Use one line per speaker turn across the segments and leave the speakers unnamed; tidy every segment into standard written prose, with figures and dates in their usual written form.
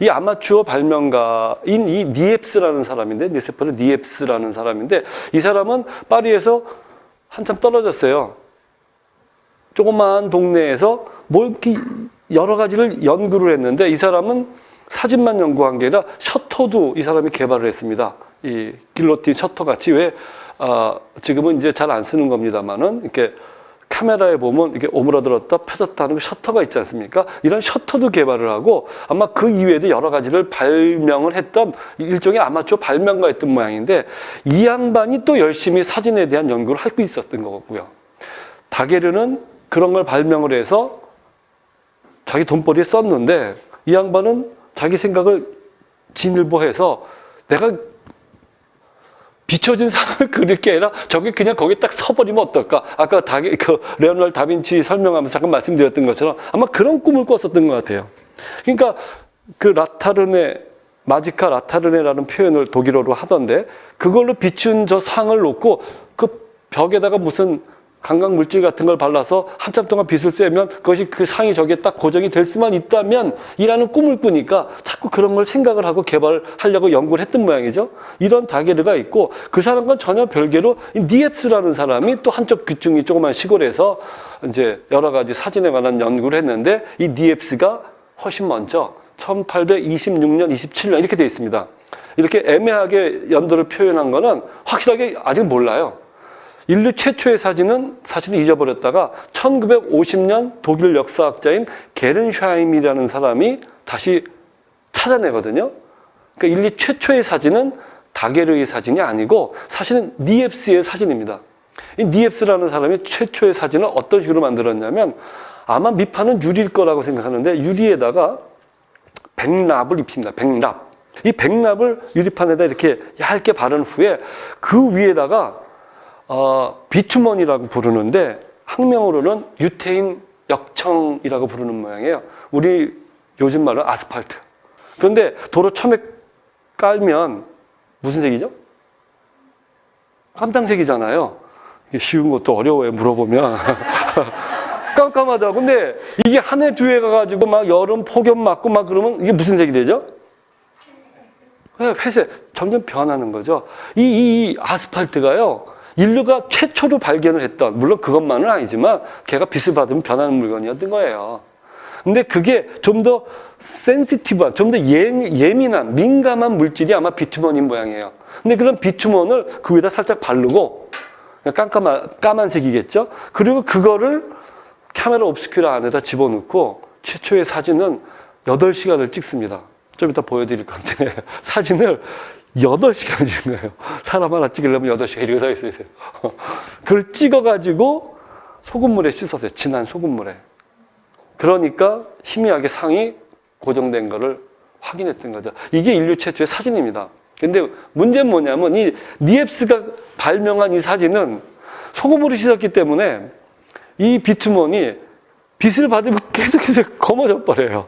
이 아마추어 발명가인 이 니엡스라는 사람인데, 니세포르 니엡스라는 사람인데, 이 사람은 파리에서 한참 떨어졌어요. 조그마한 동네에서 뭘 이렇게 여러 가지를 연구를 했는데, 이 사람은 사진만 연구한 게 아니라 셔터도 이 사람이 개발을 했습니다. 이 길로틴 셔터 같이 왜 지금은 이제 잘 안 쓰는 겁니다만은 이렇게 카메라에 보면 이렇게 오므라들었다 펴졌다 하는 셔터가 있지 않습니까? 이런 셔터도 개발을 하고 아마 그 이외에도 여러 가지를 발명을 했던 일종의 아마추어 발명가였던 모양인데, 이 양반이 또 열심히 사진에 대한 연구를 하고 있었던 거고요. 다게르는 그런 걸 발명을 해서 자기 돈벌이에 썼는데, 이 양반은 자기 생각을 진일보해서 내가 비춰진 상을 그릴 게 아니라 저게 그냥 거기 딱 서버리면 어떨까? 아까 레오나르도 다빈치 설명하면서 잠깐 말씀드렸던 것처럼 아마 그런 꿈을 꿨었던 것 같아요. 그러니까 그 마지카 라타르네라는 표현을 독일어로 하던데, 그걸로 비춘 저 상을 놓고 그 벽에다가 무슨 강강 물질 같은 걸 발라서 한참 동안 빛을 쐬면 그것이 그 상이 저기에 딱 고정이 될 수만 있다면 이라는 꿈을 꾸니까 자꾸 그런 걸 생각을 하고 개발하려고 연구를 했던 모양이죠. 이런 다게르가 있고, 그 사람과는 전혀 별개로 니엡스라는 사람이 또 한쪽 귀퉁이 조그만 시골에서 이제 여러 가지 사진에 관한 연구를 했는데, 이 니엡스가 훨씬 먼저 1826년, 27년 이렇게 되어 있습니다. 이렇게 애매하게 연도를 표현한 거는 확실하게 아직 몰라요. 인류 최초의 사진은 사실은 잊어버렸다가 1950년 독일 역사학자인 게른샤임이라는 사람이 다시 찾아내거든요. 그러니까 인류 최초의 사진은 다게르의 사진이 아니고 사실은 니엡스의 사진입니다. 이 니엡스라는 사람이 최초의 사진을 어떤 식으로 만들었냐면, 아마 밑판은 유리일 거라고 생각하는데 유리에다가 백납을 입힙니다. 백납. 이 백납을 유리판에다 이렇게 얇게 바른 후에 그 위에다가 비투먼이라고 부르는데 학명으로는 유태인 역청이라고 부르는 모양이에요. 우리 요즘 말로 아스팔트. 그런데 도로 처음에 깔면 무슨 색이죠? 깜당색이잖아요. 이게 쉬운 것도 어려워요, 물어보면. 깜깜하다. 근데 이게 한 해 두 해 가가지고 막 여름 폭염 맞고 막 그러면 이게 무슨 색이 되죠? 회색. 점점 변하는 거죠. 이 아스팔트가요, 인류가 최초로 발견을 했던, 물론 그것만은 아니지만 걔가 빛을 받으면 변하는 물건이었던 거예요. 근데 그게 좀 더 센시티브한, 좀 더 예민한, 민감한 물질이 아마 비투먼인 모양이에요. 근데 그런 비투먼을 그 위에다 살짝 바르고, 까만색이겠죠? 그리고 그거를 카메라 옵스큐라 안에다 집어넣고 최초의 사진은 8시간을 찍습니다. 좀 이따 보여드릴 건데 사진을 8시간 찍은 거예요. 사람 하나 찍으려면 8시간 이렇게 서 있어요. 그걸 찍어가지고 소금물에 씻었어요. 진한 소금물에. 그러니까 희미하게 상이 고정된 거를 확인했던 거죠. 이게 인류 최초의 사진입니다. 근데 문제는 뭐냐면 이 니엡스가 발명한 이 사진은 소금물을 씻었기 때문에 이 비투먼이 빛을 받으면 계속해서 검어져 버려요.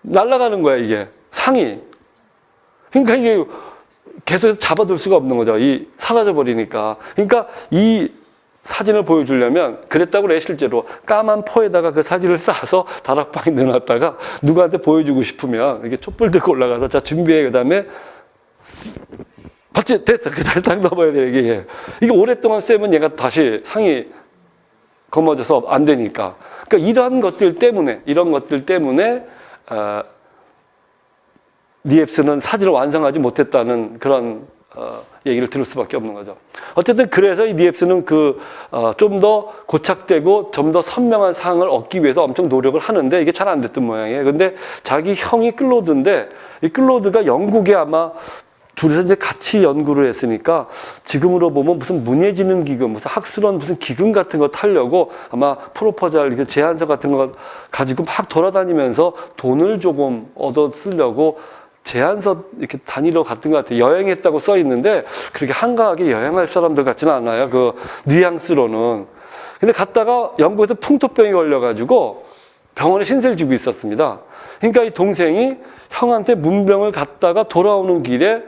날아가는 거야, 이게. 상이. 그러니까 이게 계속 잡아둘 수가 없는 거죠. 사라져 버리니까. 그러니까 이 사진을 보여주려면 그랬다고 그래. 실제로 까만 포에다가 그 사진을 싸서 다락방에 넣어놨다가 누구한테 보여주고 싶으면 이렇게 촛불 들고 올라가서 자 준비해. 그다음에 봤지? 됐어. 다시 딱 넣어봐야 돼. 이게 오랫동안 쐬면 얘가 다시 상이 검어져서 안 되니까. 그러니까 이런 것들 때문에 니엡스는 사진을 완성하지 못했다는 그런 얘기를 들을 수밖에 없는 거죠. 어쨌든 그래서 이 니엡스는 좀 더 고착되고 좀 더 선명한 상을 얻기 위해서 엄청 노력을 하는데 이게 잘 안 됐던 모양이에요. 근데 자기 형이 클로드인데 이 클로드가 영국에 아마 둘이서 이제 같이 연구를 했으니까 지금으로 보면 무슨 문예지능기금, 무슨 학술원 무슨 기금 같은 거 타려고 아마 프로포절, 제안서 같은 거 가지고 막 돌아다니면서 돈을 조금 얻어 쓰려고 제안서 이렇게 다니러 갔던 것 같아요. 여행했다고 써 있는데 그렇게 한가하게 여행할 사람들 같지는 않아요. 그 뉘앙스로는. 근데 갔다가 영국에서 풍토병이 걸려가지고 병원에 신세를 지고 있었습니다. 그러니까 이 동생이 형한테 문병을 갔다가 돌아오는 길에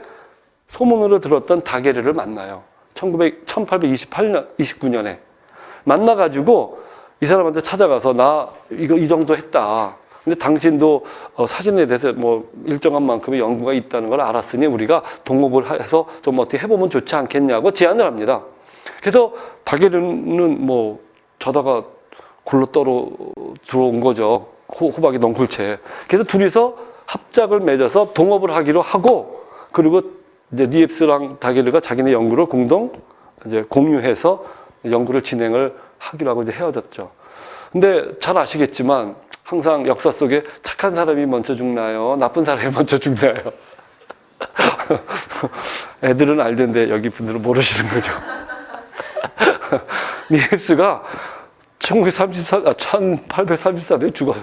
소문으로 들었던 다게르를 만나요. 1829년에. 만나가지고 이 사람한테 찾아가서 나 이거 이 정도 했다. 근데 당신도 사진에 대해서 뭐 일정한 만큼의 연구가 있다는 걸 알았으니 우리가 동업을 해서 좀 어떻게 해보면 좋지 않겠냐고 제안을 합니다. 그래서 다게르는 뭐 자다가 굴러 들어온 거죠. 호박이 넝쿨채. 그래서 둘이서 합작을 맺어서 동업을 하기로 하고, 그리고 이제 니엡스랑 다게르가 자기네 연구를 공동 이제 공유해서 연구를 진행을 하기로 하고 이제 헤어졌죠. 근데 잘 아시겠지만 항상 역사 속에 착한 사람이 먼저 죽나요? 나쁜 사람이 먼저 죽나요? 애들은 알던데 여기 분들은 모르시는 거죠. 니엡스가 1834년에 죽어요.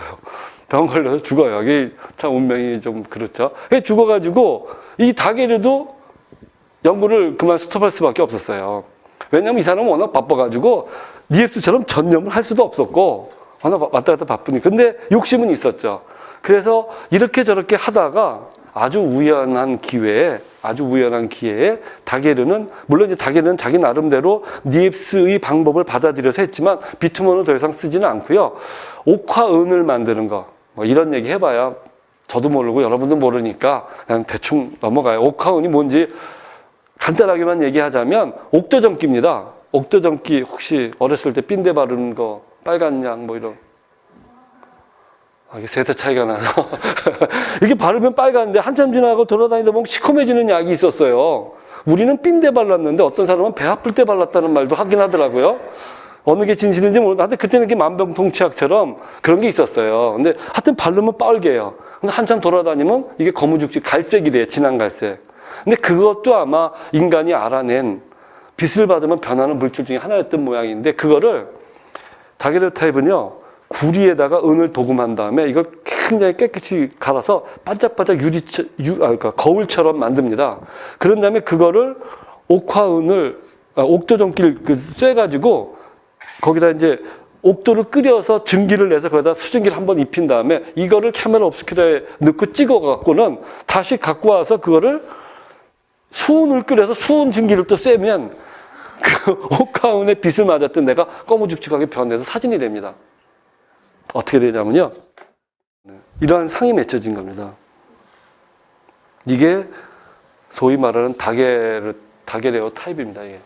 병 걸려서 죽어요. 이게 참 운명이 좀 그렇죠. 죽어가지고 이 다게르도 연구를 그만 스톱할 수밖에 없었어요. 왜냐하면 이 사람은 워낙 바빠가지고 니엡스처럼 전념을 할 수도 없었고 워낙 왔다 갔다 바쁘니까. 근데 욕심은 있었죠. 그래서 이렇게 저렇게 하다가 아주 우연한 기회에 다게르는, 물론 이제 다게르는 자기 나름대로 니엡스의 방법을 받아들여서 했지만 비투먼을 더 이상 쓰지는 않고요. 옥화은을 만드는 거, 뭐 이런 얘기 해봐야 저도 모르고 여러분도 모르니까 그냥 대충 넘어가요. 옥화은이 뭔지 간단하게만 얘기하자면 옥도전기입니다. 옥도전기 혹시 어렸을 때 삔대 바르는 거, 빨간 약 뭐 이런, 이게 세대 차이가 나서 이렇게 바르면 빨간데 한참 지나고 돌아다니다 보면 시커매지는 약이 있었어요. 우리는 삔대 발랐는데 어떤 사람은 배 아플 때 발랐다는 말도 하긴 하더라고요. 어느 게 진실인지 모르겠는데 그때는 이게 만병통치약처럼 그런 게 있었어요. 근데 하여튼 바르면 빨개요. 근데 한참 돌아다니면 이게 거무죽지 갈색이래요. 진한 갈색. 근데 그것도 아마 인간이 알아낸 빛을 받으면 변하는 물질 중에 하나였던 모양인데, 그거를 다게르타입은요 구리에다가 은을 도금한 다음에 이걸 굉장히 깨끗이 갈아서 반짝반짝 그러니까 거울처럼 만듭니다. 그런 다음에 그거를 옥화은을 옥도전기를 쐬가지고 거기다 이제 옥도를 끓여서 증기를 내서 거기다 수증기를 한번 입힌 다음에 이거를 카메라 옵스큐라에 넣고 찍어갖고는 다시 갖고 와서 그거를 수은을 끓여서 수은 증기를 또 쐬면 그 옥화은의 빛을 맞았던 내가 꺼무죽죽하게 변해서 사진이 됩니다. 어떻게 되냐면요, 이러한 상이 맺혀진 겁니다. 이게 소위 말하는 다게레오 타입입니다. 이게.